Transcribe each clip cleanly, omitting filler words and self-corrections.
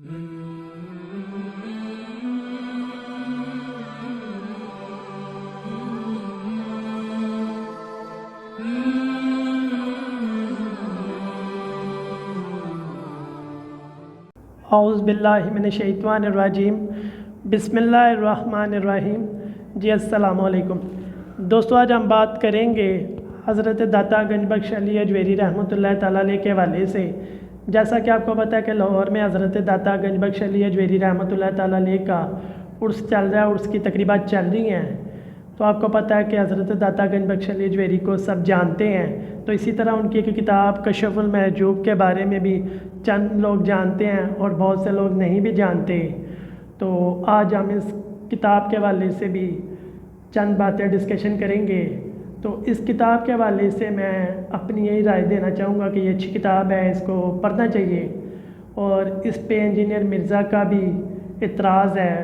اعوذ باللہ من الشیطان الرجیم بسم اللہ الرحمن الرحیم۔ جی السلام علیکم دوستو، آج ہم بات کریں گے حضرت داتا گنج بخش علی اجویری رحمۃ اللہ تعالیٰ علیہ کے حوالے سے۔ جیسا کہ آپ کو پتہ ہے کہ لاہور میں حضرت داتا گنج بخش علی اجویری رحمۃ اللہ تعالیٰ علیہ کا عرس چل رہا ہے، عرس کی تقریبات چل رہی ہیں۔ تو آپ کو پتہ ہے کہ حضرت داتا گنج بخش علی اجویری کو سب جانتے ہیں، تو اسی طرح ان کی ایک کتاب کشف المحجوب کے بارے میں بھی چند لوگ جانتے ہیں اور بہت سے لوگ نہیں بھی جانتے۔ تو آج ہم اس کتاب کے حوالے سے بھی چند باتیں ڈسکشن کریں گے۔ تو اس کتاب کے حوالے سے میں اپنی یہی رائے دینا چاہوں گا کہ یہ اچھی کتاب ہے، اس کو پڑھنا چاہیے۔ اور اس پہ انجینئر مرزا کا بھی اعتراض ہے،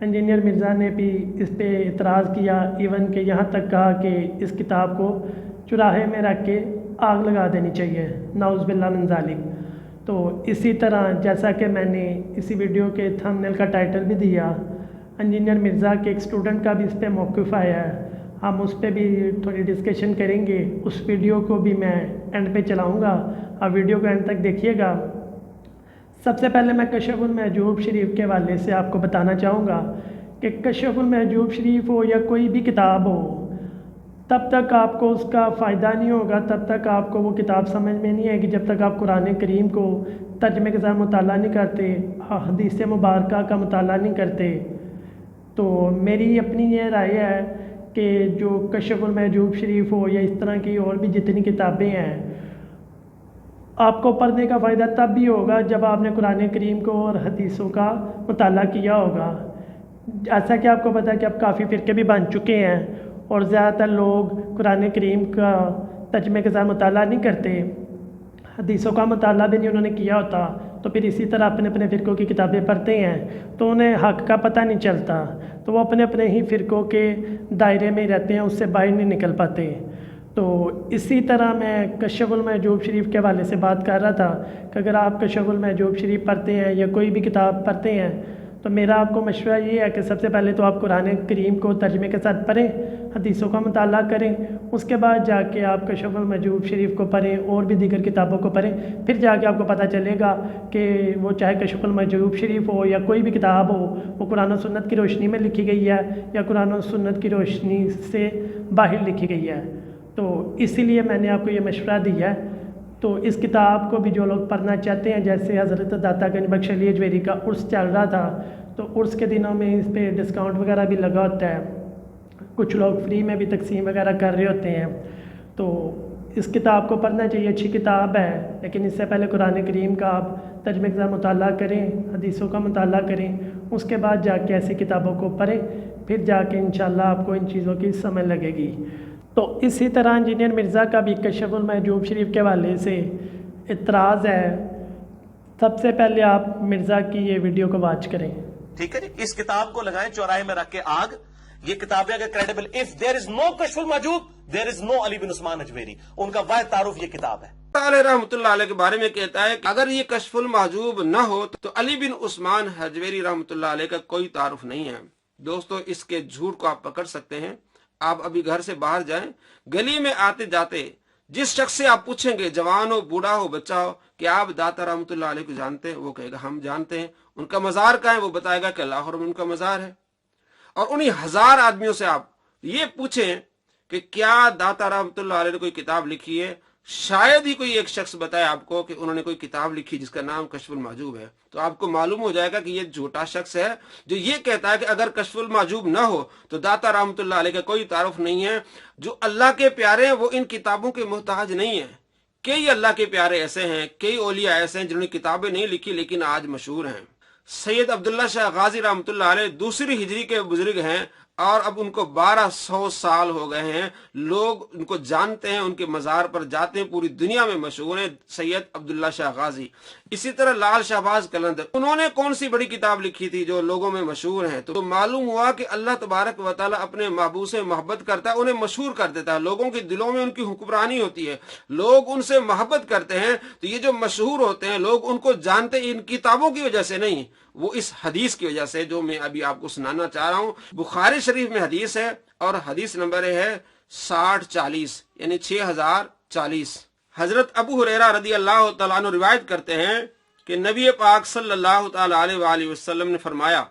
انجینئر مرزا نے بھی اس پہ اعتراض کیا، ایون کہ یہاں تک کہا کہ اس کتاب کو چراہے میں رکھ کے آگ لگا دینی چاہیے، نعوذ باللہ من ذالک۔ تو اسی طرح جیسا کہ میں نے اسی ویڈیو کے تھمبنیل کا ٹائٹل بھی دیا، انجینئر مرزا کے ایک اسٹوڈنٹ کا بھی اس پہ موقف آیا ہے، ہم اس پہ بھی تھوڑی ڈسکشن کریں گے۔ اس ویڈیو کو بھی میں اینڈ پہ چلاؤں گا، آپ ویڈیو کو اینڈ تک دیکھیے گا۔ سب سے پہلے میں کشف المحجوب شریف کے حوالے سے آپ کو بتانا چاہوں گا کہ کشف المحجوب شریف ہو یا کوئی بھی کتاب ہو، تب تک آپ کو اس کا فائدہ نہیں ہوگا، تب تک آپ کو وہ کتاب سمجھ میں نہیں آئے گی جب تک آپ قرآن کریم کو ترجمے کے ساتھ مطالعہ نہیں کرتے، حدیث مبارکہ کا مطالعہ نہیں کرتے۔ تو میری اپنی یہ رائے ہے کہ جو کشف المحجوب شریف ہو یا اس طرح کی اور بھی جتنی کتابیں ہیں، آپ کو پڑھنے کا فائدہ تب بھی ہوگا جب آپ نے قرآن کریم کو اور حدیثوں کا مطالعہ کیا ہوگا۔ ایسا کہ آپ کو پتہ ہے کہ اب کافی فرقے بھی بن چکے ہیں اور زیادہ تر لوگ قرآن کریم کا ترجمے کے ساتھ مطالعہ نہیں کرتے، حدیثوں کا مطالعہ بھی نہیں انہوں نے کیا ہوتا، تو پھر اسی طرح اپنے اپنے فرقوں کی کتابیں پڑھتے ہیں تو انہیں حق کا پتہ نہیں چلتا، تو وہ اپنے اپنے ہی فرقوں کے دائرے میں رہتے ہیں، اس سے باہر نہیں نکل پاتے۔ تو اسی طرح میں کشف المحجوب شریف کے حوالے سے بات کر رہا تھا کہ اگر آپ کشف المحجوب شریف پڑھتے ہیں یا کوئی بھی کتاب پڑھتے ہیں تو میرا آپ کو مشورہ یہ ہے کہ سب سے پہلے تو آپ قرآن کریم کو ترجمے کے ساتھ پڑھیں، حدیثوں کا مطالعہ کریں، اس کے بعد جا کے آپ کشف المحجوب شریف کو پڑھیں اور بھی دیگر کتابوں کو پڑھیں، پھر جا کے آپ کو پتہ چلے گا کہ وہ چاہے کشف المحجوب شریف ہو یا کوئی بھی کتاب ہو، وہ قرآن و سنت کی روشنی میں لکھی گئی ہے یا قرآن و سنت کی روشنی سے باہر لکھی گئی ہے۔ تو اسی لیے میں نے آپ کو یہ مشورہ دیا ہے۔ تو اس کتاب کو بھی جو لوگ پڑھنا چاہتے ہیں، جیسے حضرت داتا گنج بخش علی اجویری کا عرس چل رہا تھا، تو عرس کے دنوں میں اس پہ ڈسکاؤنٹ وغیرہ بھی لگا ہوتا ہے، کچھ لوگ فری میں بھی تقسیم وغیرہ کر رہے ہوتے ہیں۔ تو اس کتاب کو پڑھنا چاہیے، اچھی کتاب ہے، لیکن اس سے پہلے قرآن کریم کا آپ ترجمے کے ساتھ مطالعہ کریں، حدیثوں کا مطالعہ کریں، اس کے بعد جا کے ایسی کتابوں کو پڑھیں، پھر جا کے انشاءاللہ آپ کو ان چیزوں کی سمجھ لگے گی۔ تو اسی طرح انجینئر مرزا کا بھی کشف المحجوب شریف کے حوالے سے اعتراض ہے۔ سب سے پہلے آپ مرزا کی یہ ویڈیو کو واچ کریں۔ ٹھیک ہے جی، اس کتاب کو لگائیں چوراہے میں رکھ کے آگ۔ یہ کتابیں اگر کریڈیبل، اف دیر از نو کشف المحجوب دیر از نو علی بن عثمان اجویری، ان کا واحد تعارف یہ کتاب ہے۔ علیہ رحمۃ اللہ علیہ کے بارے میں کہتا ہے کہ اگر یہ کشف المحجوب نہ ہو تو علی بن عثمان اجویری رحمۃ اللہ علیہ کا کوئی تعارف نہیں ہے۔ دوستو، اس کے جھوٹ کو آپ پکڑ سکتے ہیں۔ آپ ابھی گھر سے باہر جائیں، گلی میں آتے جاتے جس شخص سے آپ پوچھیں گے، جوان ہو، بوڑھا ہو، بچہ ہو، کہ آپ داتا رحمۃ اللہ علیہ کو جانتے ہیں، وہ کہے گا ہم جانتے ہیں۔ ان کا مزار کہاں ہے؟ وہ بتائے گا کہ لاہور میں ان کا مزار ہے۔ اور انہی ہزار آدمیوں سے آپ یہ پوچھیں کہ کیا داتا رحمۃ اللہ علیہ نے کوئی کتاب لکھی ہے، شاید ہی کوئی ایک شخص بتائے آپ کو کہ انہوں نے کوئی کتاب لکھی جس کا نام کشف المحجوب ہے۔ تو آپ کو معلوم ہو جائے گا کہ یہ جھوٹا شخص ہے جو یہ کہتا ہے کہ اگر کشف المحجوب نہ ہو تو داتا رحمۃ اللہ علیہ کا کوئی تعارف نہیں ہے۔ جو اللہ کے پیارے ہیں وہ ان کتابوں کے محتاج نہیں ہیں۔ کئی اللہ کے پیارے ایسے ہیں، کئی اولیاء ایسے ہیں جنہوں نے کتابیں نہیں لکھی لیکن آج مشہور ہیں۔ سید عبداللہ شاہ غازی رحمۃ اللہ علیہ دوسری ہجری کے بزرگ ہیں، اور اب ان کو 1200 سال ہو گئے ہیں، لوگ ان کو جانتے ہیں، ان کے مزار پر جاتے ہیں، پوری دنیا میں مشہور ہیں، سید عبداللہ شاہ غازی۔ اسی طرح لال شہباز قلندر، انہوں نے کون سی بڑی کتاب لکھی تھی جو لوگوں میں مشہور ہیں؟ تو معلوم ہوا کہ اللہ تبارک و تعالیٰ اپنے محبوب سے محبت کرتا ہے، انہیں مشہور کر دیتا ہے، لوگوں کے دلوں میں ان کی حکمرانی ہوتی ہے، لوگ ان سے محبت کرتے ہیں۔ تو یہ جو مشہور ہوتے ہیں، لوگ ان کو جانتے ہیں ان کتابوں کی وجہ سے نہیں، وہ اس حدیث کی وجہ سے جو میں ابھی آپ کو سنانا چاہ رہا ہوں۔ بخاری شریف میں حدیث ہے اور حدیث نمبر ہے 6040 یعنی 6040۔ حضرت ابو ہریرہ رضی اللہ تعالیٰ عنہ روایت کرتے ہیں کہ نبی پاک صلی اللہ تعالیٰ علیہ وآلہ وسلم نے فرمایا،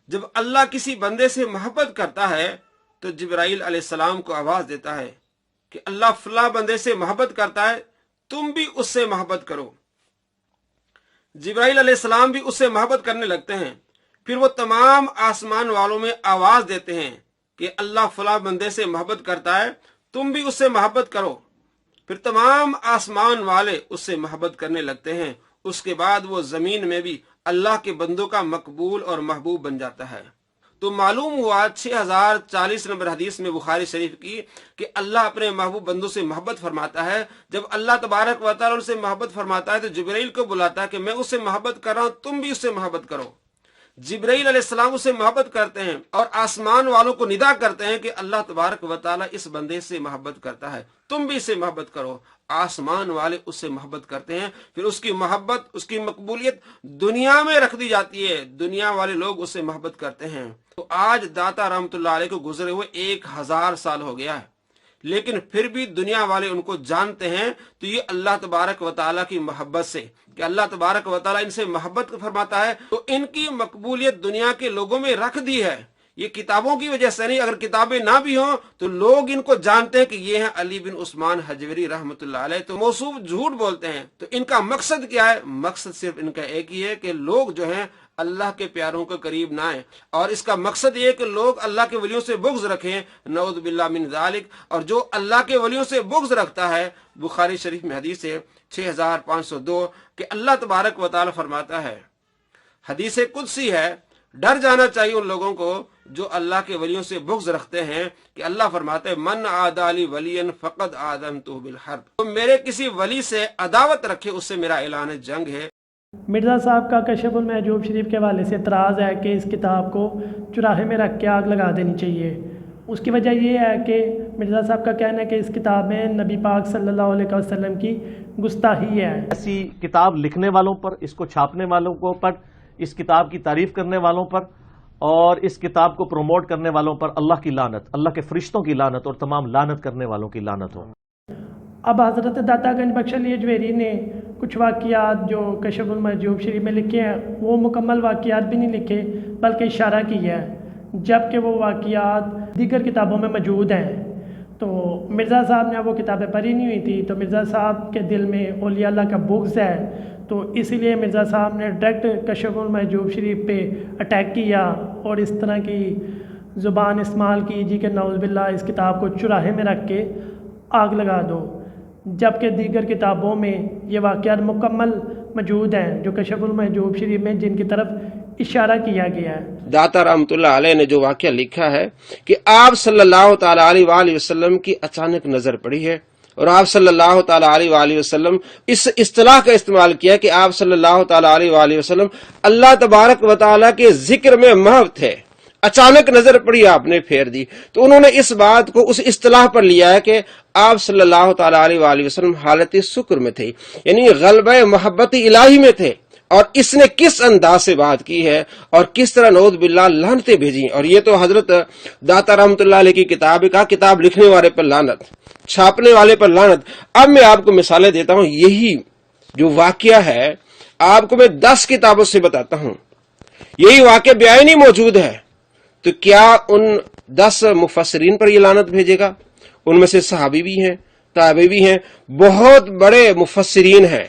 جب اللہ کسی بندے سے محبت کرتا ہے تو جبرائیل علیہ السلام کو آواز دیتا ہے کہ اللہ فلاں بندے سے محبت کرتا ہے، تم بھی اس سے محبت کرو۔ جبرائیل علیہ السلام بھی اس سے محبت کرنے لگتے ہیں، پھر وہ تمام آسمان والوں میں آواز دیتے ہیں کہ اللہ فلاں بندے سے محبت کرتا ہے، تم بھی اس سے محبت کرو۔ پھر تمام آسمان والے اس سے محبت کرنے لگتے ہیں، اس کے بعد وہ زمین میں بھی اللہ کے بندوں کا مقبول اور محبوب بن جاتا ہے۔ تو معلوم ہوا 6040 نمبر حدیث میں بخاری شریف کی کہ اللہ اپنے محبوب بندوں سے محبت فرماتا ہے۔ جب اللہ تبارک و تعالیٰ ان سے محبت فرماتا ہے تو جبرائیل کو بلاتا ہے کہ میں اس سے محبت کر رہا ہوں، تم بھی اس سے محبت کرو۔ جبرائیل علیہ السلام اس سے محبت کرتے ہیں اور آسمان والوں کو ندا کرتے ہیں کہ اللہ تبارک و تعالیٰ اس بندے سے محبت کرتا ہے، تم بھی اس سے محبت کرو۔ آسمان والے اس سے محبت کرتے ہیں، پھر اس کی محبت، اس کی مقبولیت دنیا میں رکھ دی جاتی ہے، دنیا والے لوگ اس سے محبت کرتے ہیں۔ تو آج داتا رحمۃ اللہ علیہ کو گزرے ہوئے 1000 سال ہو گیا ہے، لیکن پھر بھی دنیا والے ان کو جانتے ہیں۔ تو یہ اللہ تبارک و تعالیٰ کی محبت سے کہ اللہ تبارک و تعالیٰ ان سے محبت فرماتا ہے تو ان کی مقبولیت دنیا کے لوگوں میں رکھ دی ہے۔ یہ کتابوں کی وجہ سے نہیں، اگر کتابیں نہ بھی ہوں تو لوگ ان کو جانتے ہیں کہ یہ ہیں علی بن عثمان حجویری رحمۃ اللہ علیہ۔ تو موصوف جھوٹ بولتے ہیں، تو ان کا مقصد کیا ہے؟ مقصد صرف ان کا ایک ہی ہے کہ لوگ جو ہیں اللہ کے پیاروں کے قریب نہ آئیں، اور اس کا مقصد یہ ہے کہ لوگ اللہ کے ولیوں سے بغض رکھیں، نعوذ باللہ من ذالک۔ اور جو اللہ کے ولیوں سے بغض رکھتا ہے، بخاری شریف میں حدیث ہے 6502 کہ اللہ تبارک و تعالی فرماتا ہے، حدیث قدسی ہے، ڈر جانا چاہیے ان لوگوں کو جو اللہ کے ولیوں سے بغض رکھتے ہیں، کہ اللہ فرماتا ہے من عادی لی ولیا فقد آذنتہ بالحرب، تو میرے کسی ولی سے عداوت رکھے اس سے میرا اعلان جنگ ہے۔ مرزا صاحب کا کشف المحجوب شریف کے حوالے سے اعتراض ہے کہ اس کتاب کو چراہے میں رکھ کے آگ لگا دینی چاہیے۔ اس کی وجہ یہ ہے کہ مرزا صاحب کا کہنا ہے کہ اس کتاب میں نبی پاک صلی اللہ علیہ وسلم کی گستاخی ہے۔ ایسی کتاب لکھنے والوں پر، اس کو چھاپنے والوں کو پر، اس کتاب کی تعریف کرنے والوں پر اور اس کتاب کو پروموٹ کرنے والوں پر اللہ کی لعنت، اللہ کے فرشتوں کی لعنت اور تمام لعنت کرنے والوں کی لعنت ہو۔ اب حضرت داتا گنج بخش علی اجویری نے کچھ واقعات جو کشف المحجوب شریف میں لکھے ہیں وہ مکمل واقعات بھی نہیں لکھے بلکہ اشارہ کیا ہے، جبکہ وہ واقعات دیگر کتابوں میں موجود ہیں۔ تو مرزا صاحب نے وہ کتابیں پڑھی نہیں ہوئی تھی، تو مرزا صاحب کے دل میں اولیاء اللہ کا بغض ہے، تو اسی لیے مرزا صاحب نے ڈائریکٹ کشف المحجوب شریف پہ اٹیک کیا اور اس طرح کی زبان استعمال کی جی کہ نعوذ باللہ اس کتاب کو چراہے میں رکھ کے آگ لگا دو، جبکہ دیگر کتابوں میں یہ واقعات مکمل موجود ہیں جو کشف المحجوب شریف میں جن کی طرف اشارہ کیا گیا ہے۔ داتا رحمۃ اللہ علیہ نے جو واقعہ لکھا ہے کہ آپ صلی اللہ تعالی علیہ وآلہ وسلم کی اچانک نظر پڑی ہے، اور آپ صلی اللہ تعالی علیہ وآلہ وسلم اس اصطلاح کا استعمال کیا کہ آپ صلی اللہ تعالی علیہ وآلہ وسلم اللہ تبارک و تعالی کے ذکر میں محو تھے، اچانک نظر پڑی آپ نے پھیر دی۔ تو انہوں نے اس بات کو اس اصطلاح پر لیا ہے کہ آپ صلی اللہ تعالی علیہ وآلہ وسلم حالت سکر میں تھے، یعنی غلبہ محبت الہی میں تھے، اور اس نے کس انداز سے بات کی ہے اور کس طرح نعوذ باللہ لعنتیں بھیجی۔ اور یہ تو حضرت داتا رحمۃ اللہ علیہ کی کتاب کا، کتاب لکھنے والے پر لعنت، چھاپنے والے پر لعنت۔ اب میں آپ کو مثالیں دیتا ہوں، یہی جو واقعہ ہے آپ کو میں 10 کتابوں سے بتاتا ہوں، یہی واقعہ بیانی موجود ہے، تو کیا ان 10 مفسرین پر یہ لعنت بھیجے گا؟ ان میں سے صحابی بھی ہیں، تابعی بھی ہیں، بہت بڑے مفسرین ہیں،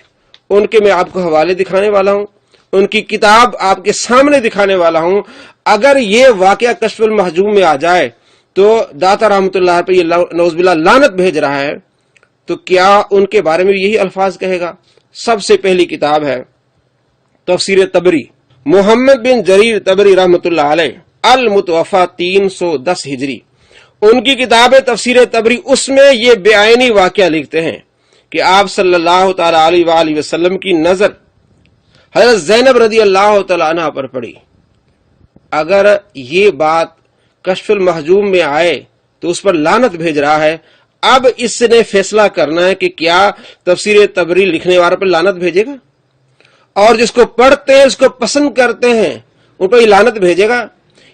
ان کے میں آپ کو حوالے دکھانے والا ہوں، ان کی کتاب آپ کے سامنے دکھانے والا ہوں۔ اگر یہ واقعہ کشف المحجوب میں آ جائے تو داتا رحمۃ اللہ پر یہ نعوذ باللہ لعنت بھیج رہا ہے، تو کیا ان کے بارے میں یہی الفاظ کہے گا؟ سب سے پہلی کتاب ہے تفسیر طبری، محمد بن جریر طبری رحمۃ اللہ علیہ، المتوفا 310 ہجری، ان کی کتاب تفسیر تبری، اس میں یہ بےآئینی واقعہ لکھتے ہیں کہ آپ صلی اللہ تعالی علیہ وآلہ وسلم کی نظر حضرت زینب رضی اللہ تعالی عنہ پر پڑی۔ اگر یہ بات کشف المحجوب میں آئے تو اس پر لعنت بھیج رہا ہے۔ اب اس نے فیصلہ کرنا ہے کہ کیا تفسیر تبری لکھنے والے پر لعنت بھیجے گا، اور جس کو پڑھتے ہیں، اس کو پسند کرتے ہیں، ان پر یہ لعنت بھیجے گا۔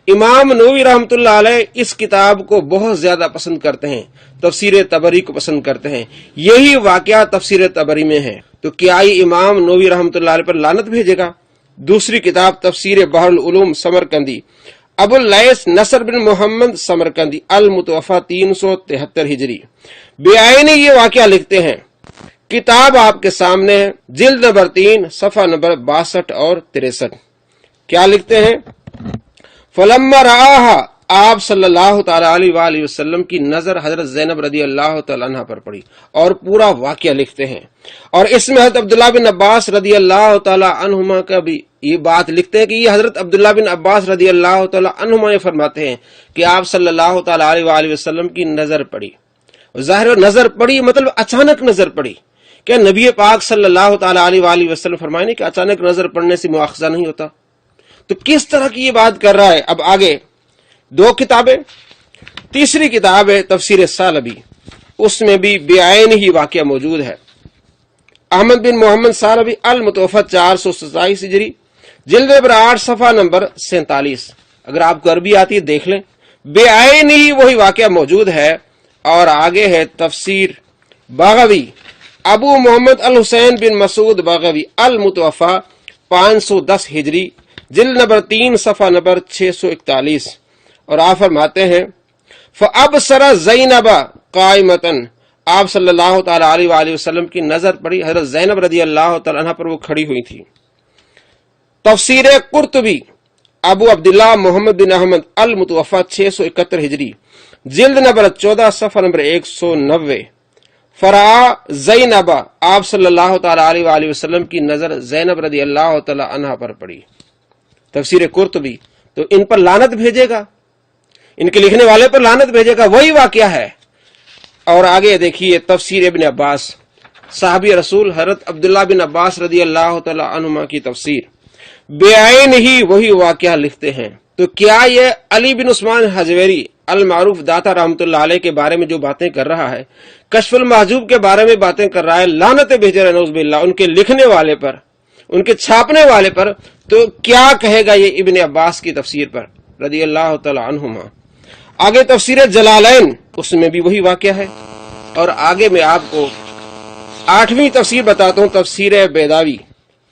امام نووی رحمۃ اللہ علیہ اس کتاب کو بہت زیادہ پسند کرتے ہیں، تفسیر تبری کو پسند کرتے ہیں، یہی واقعہ تفسیر تبری میں ہے، تو کیا یہ امام نووی رحمۃ اللہ علیہ پر لعنت بھیجے گا؟ دوسری کتاب تفسیر بحر العلوم سمرقندی، ابو اللیث نصر بن محمد سمرقندی، المتوفا 373 ہجری، بےآئینی یہ واقعہ لکھتے ہیں۔ کتاب آپ کے سامنے ہے، جلد نمبر 3 صفحہ نمبر 62 اور 63۔ کیا لکھتے ہیں؟ فلما رآہا، آپ صلی اللہ تعالی علیہ وآلہ وسلم کی نظر حضرت زینب رضی اللہ تعالی عنہ پر پڑی، اور پورا واقعہ لکھتے ہیں، اور اس میں حضرت عبداللہ بن عباس رضی اللہ تعالی عنہما کا بھی یہ بات لکھتے ہیں کہ یہ حضرت عبداللہ بن عباس رضی اللہ تعالی عنہما یہ فرماتے ہیں کہ آپ صلی اللہ تعالی علیہ وآلہ وسلم کی نظر پڑی۔ ظاہر نظر پڑی مطلب اچانک نظر پڑی، کیا نبی پاک صلی اللہ تعالی علیہ وآلہ وسلم فرمائے نہیں کہ اچانک نظر پڑنے سے مؤاخذہ نہیں ہوتا؟ تو کس طرح کی یہ بات کر رہا ہے؟ اب آگے دو کتابیں، تیسری کتاب ہے تفسیر سالبی، اس میں بھی بےآئین ہی واقعہ موجود ہے۔ احمد بن محمد سالبی، المتوفا 427 ہجری، جلد نمبر 8 صفحہ نمبر 47۔ اگر آپ کو عربی آتی ہے دیکھ لیں، بےآئین ہی وہی واقعہ موجود ہے۔ اور آگے ہے تفسیر باغوی، ابو محمد الحسین بن مسعود باغوی، المتوفا 510 ہجری، جلد نمبر 3 صفحہ نمبر 641، اور آپ فرماتے ہیں فَأَبْصَرَ زَيْنَبَ قَائِمَةً، آپ صلی اللہ تعالی علیہ وآلہ وسلم کی نظر پڑی، حضرت زینب رضی اللہ تعالی عنہ پر وہ کھڑی ہوئی تھی۔ تفسیر قرطبی، ابو عبداللہ محمد بن احمد، المتوفا 671 ہجری، جلد نمبر 14 صفحہ نمبر 190۔ فرآ زینب، آپ صلی اللہ تعالی علیہ وآلہ وسلم کی نظر زینب رضی اللہ تعالی عنہ پر پڑی۔ تفسیر قرطبی، تو ان پر لعنت بھیجے گا، ان کے لکھنے والے پر لعنت بھیجے گا، وہی واقعہ ہے۔ اور آگے دیکھیے تفسیر ابن عباس، صحابی رسول حضرت عبداللہ بن عباس رضی اللہ تعالی عنہما کی تفسیر، بےآئین ہی وہی واقعہ لکھتے ہیں۔ تو کیا یہ علی بن عثمان حجویری المعروف داتا رحمۃ اللہ علیہ کے بارے میں جو باتیں کر رہا ہے، کشف المحجوب کے بارے میں باتیں کر رہا ہے، لعنتیں بھیج رہا ہے نعوذ باللہ ان کے لکھنے والے پر، ان کے چھاپنے والے پر، تو کیا کہے گا یہ ابن عباس کی تفسیر پر رضی اللہ تعالی عنہما؟ آگے تفسیر جلالین، اس میں بھی وہی واقعہ ہے۔ اور آگے میں آپ کو 8ویں تفسیر بتاتا ہوں، تفسیر بیضاوی،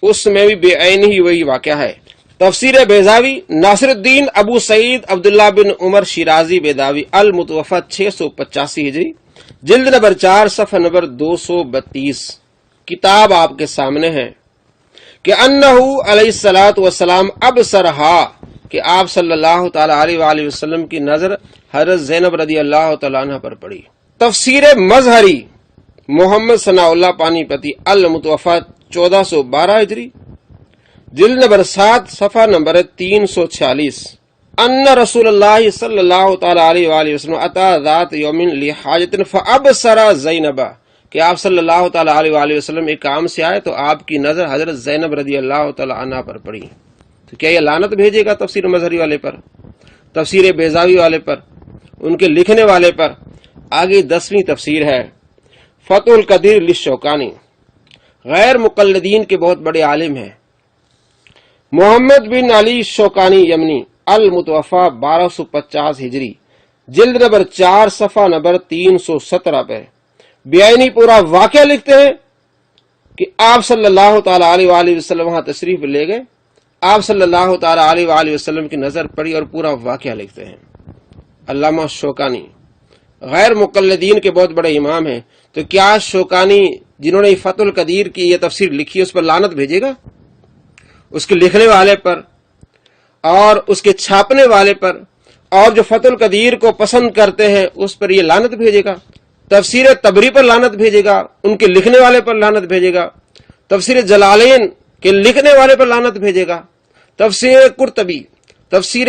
اس میں بھی بےآئین ہی وہی واقعہ ہے۔ تفسیر بیضاوی، ناصر الدین ابو سعید عبداللہ بن عمر شیرازی بیضاوی، المتوفا 685 ہجری، جلد نمبر 4 صفحہ نمبر 232۔ کتاب آپ کے سامنے ہے کہ انہو علیہ الصلوۃ والسلام ابصرہا، کہ آپ صلی اللہ تعالی علیہ وآلہ وسلم کی نظر حضرت زینب رضی اللہ تعالی عنہ پر پڑی۔ تفسیر مظہری، محمد ثناء اللہ پانی پتی، المتوفا 1412 ہجری، جلد نمبر 7 صفحہ نمبر 346۔ ان رسول اللہ صلی اللہ تعالی علیہ وآلہ وسلم اتا ذات یوم لحاجت فابصر زینب، کہ آپ صلی اللہ تعالی علیہ وآلہ وسلم ایک کام سے آئے تو آپ کی نظر حضرت زینب رضی اللہ تعالی عنہ پر پڑی۔ تو کیا یہ لعنت بھیجے گا تفسیر مظہری والے پر، تفسیر بیضاوی والے پر، ان کے لکھنے والے پر؟ آگے 10ویں تفسیر ہے فتح القدیر للشوکانی، غیر مقلدین کے بہت بڑے عالم ہیں، محمد بن علی شوکانی یمنی، المتوفا 1250 ہجری، جلد نمبر 4 صفحہ نمبر 317 پہ بےآئینی پورا واقعہ لکھتے ہیں کہ آپ صلی اللہ تعالی علیہ وآلہ وسلم وہاں تشریف لے گئے، آپ صلی اللہ تعالی علیہ وآلہ وسلم کی نظر پڑی، اور پورا واقعہ لکھتے ہیں۔ علامہ شوکانی غیر مقلدین کے بہت بڑے امام ہیں، تو کیا شوکانی جنہوں نے فتح القدیر کی یہ تفسیر لکھی ہے اس پر لعنت بھیجے گا؟ اس کے لکھنے والے پر اور اس کے چھاپنے والے پر، اور جو فتح القدیر کو پسند کرتے ہیں اس پر یہ لعنت بھیجے گا؟ تفسیر تبری پر لعنت بھیجے گا، ان کے لکھنے والے پر لعنت بھیجے گا، تفسیر جلالین کے لکھنے والے پر لعنت بھیجے گا، تفسیر قرطبی، تفسیر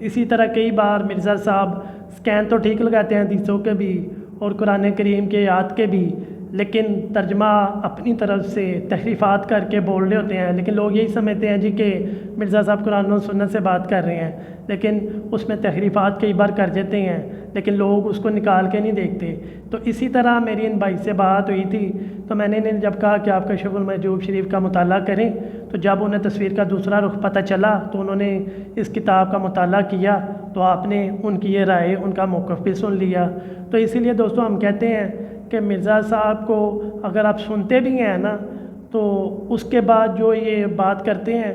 اسی طرح کئی بار مرزا صاحب سکین تو ٹھیک لگاتے ہیں حدیثوں کے بھی اور قرآن کریم کے آیات کے بھی، لیکن ترجمہ اپنی طرف سے تحریفات کر کے بول رہے ہوتے ہیں، لیکن لوگ یہی سمجھتے ہیں جی کہ مرزا صاحب قرآن و سنت سے بات کر رہے ہیں، لیکن اس میں تحریفات کئی بار کر دیتے ہیں، لیکن لوگ اس کو نکال کے نہیں دیکھتے۔ تو اسی طرح میری ان بھائی سے بات ہوئی تھی، تو میں نے انہیں جب کہا کہ آپ کشف المحجوب شریف کا مطالعہ کریں، تو جب انہیں تصویر کا دوسرا رخ پتہ چلا تو انہوں نے اس کتاب کا مطالعہ کیا، تو آپ نے ان کی یہ رائے، ان کا موقف بھی سن لیا۔ تو اسی لیے دوستو ہم کہتے ہیں کہ مرزا صاحب کو اگر آپ سنتے بھی ہیں نا، تو اس کے بعد جو یہ بات کرتے ہیں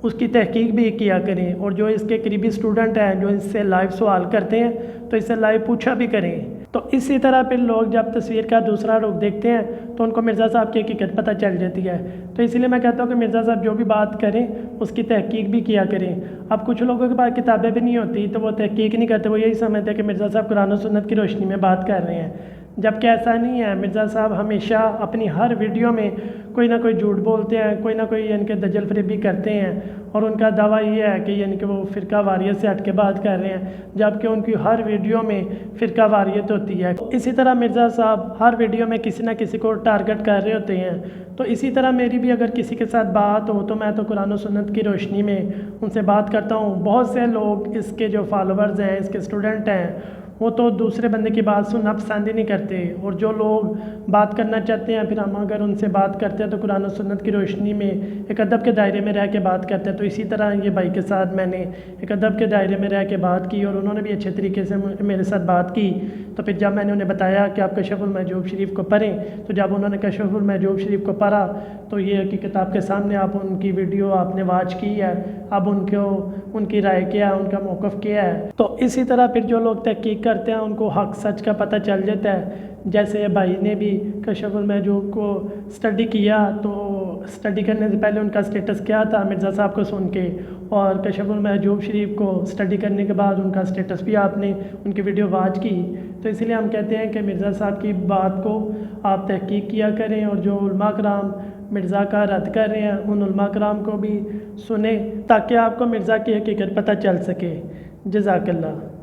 اس کی تحقیق بھی کیا کریں، اور جو اس کے قریبی اسٹوڈنٹ ہیں جو اس سے لائیو سوال کرتے ہیں تو اس سے لائیو پوچھا بھی کریں۔ تو اسی طرح پھر لوگ جب تصویر کا دوسرا رخ دیکھتے ہیں تو ان کو مرزا صاحب کی حقیقت پتہ چل جاتی ہے۔ تو اسی لیے میں کہتا ہوں کہ مرزا صاحب جو بھی بات کریں اس کی تحقیق بھی کیا کریں۔ اب کچھ لوگوں کے پاس کتابیں بھی نہیں ہوتی تو وہ تحقیق نہیں کرتے، وہ یہی سمجھتے ہیں کہ مرزا صاحب قرآن و سنت کی روشنی میں بات کر رہے ہیں، جبکہ ایسا نہیں ہے۔ مرزا صاحب ہمیشہ اپنی ہر ویڈیو میں کوئی نہ کوئی جھوٹ بولتے ہیں، کوئی نہ کوئی یعنی کہ دجل فریبی کرتے ہیں، اور ان کا دعویٰ یہ ہے کہ یعنی کہ وہ فرقہ واریت سے ہٹ کے بات کر رہے ہیں، جبکہ ان کی ہر ویڈیو میں فرقہ واریت ہوتی ہے۔ اسی طرح مرزا صاحب ہر ویڈیو میں کسی نہ کسی کو ٹارگٹ کر رہے ہوتے ہیں۔ تو اسی طرح میری بھی اگر کسی کے ساتھ بات ہو تو میں تو قرآن و سنت کی روشنی میں ان سے بات کرتا ہوں۔ بہت سے لوگ اس کے جو فالوورز ہیں، اس کے اسٹوڈنٹ ہیں، وہ تو دوسرے بندے کی بات سننا پسند ہی نہیں کرتے، اور جو لوگ بات کرنا چاہتے ہیں پھر ہم اگر ان سے بات کرتے ہیں تو قرآن و سنت کی روشنی میں ایک ادب کے دائرے میں رہ کے بات کرتے ہیں۔ تو اسی طرح یہ بھائی کے ساتھ میں نے ایک ادب کے دائرے میں رہ کے بات کی، اور انہوں نے بھی اچھے طریقے سے میرے ساتھ بات کی۔ تو پھر جب میں نے انہیں بتایا کہ آپ کشف المحجوب شریف کو پڑھیں، تو جب انہوں نے کشف المحجوب شریف کو پڑھا تو یہ حقیقت آپ کے سامنے، آپ ان کی ویڈیو آپ نے واچ کی ہے، اب ان کی رائے کیا ہے، ان کا موقف کیا ہے۔ تو اسی طرح پھر جو لوگ تحقیق کرتے ہیں ان کو حق سچ کا پتہ چل جاتا ہے۔ جیسے بھائی نے بھی کشف المحجوب کو اسٹڈی کیا، تو اسٹڈی کرنے سے پہلے ان کا اسٹیٹس کیا تھا مرزا صاحب کو سن کے، اور کشف المحجوب شریف کو اسٹڈی کرنے کے بعد ان کا اسٹیٹس بھی آپ نے ان کی ویڈیو واچ کی۔ تو اس لیے ہم کہتے ہیں کہ مرزا صاحب کی بات کو آپ تحقیق کیا کریں، اور جو علماء کرام مرزا کا رد کر رہے ہیں ان علماء کرام کو بھی سنیں، تاکہ آپ کو مرزا کی حقیقت پتہ چل سکے۔ جزاک اللہ۔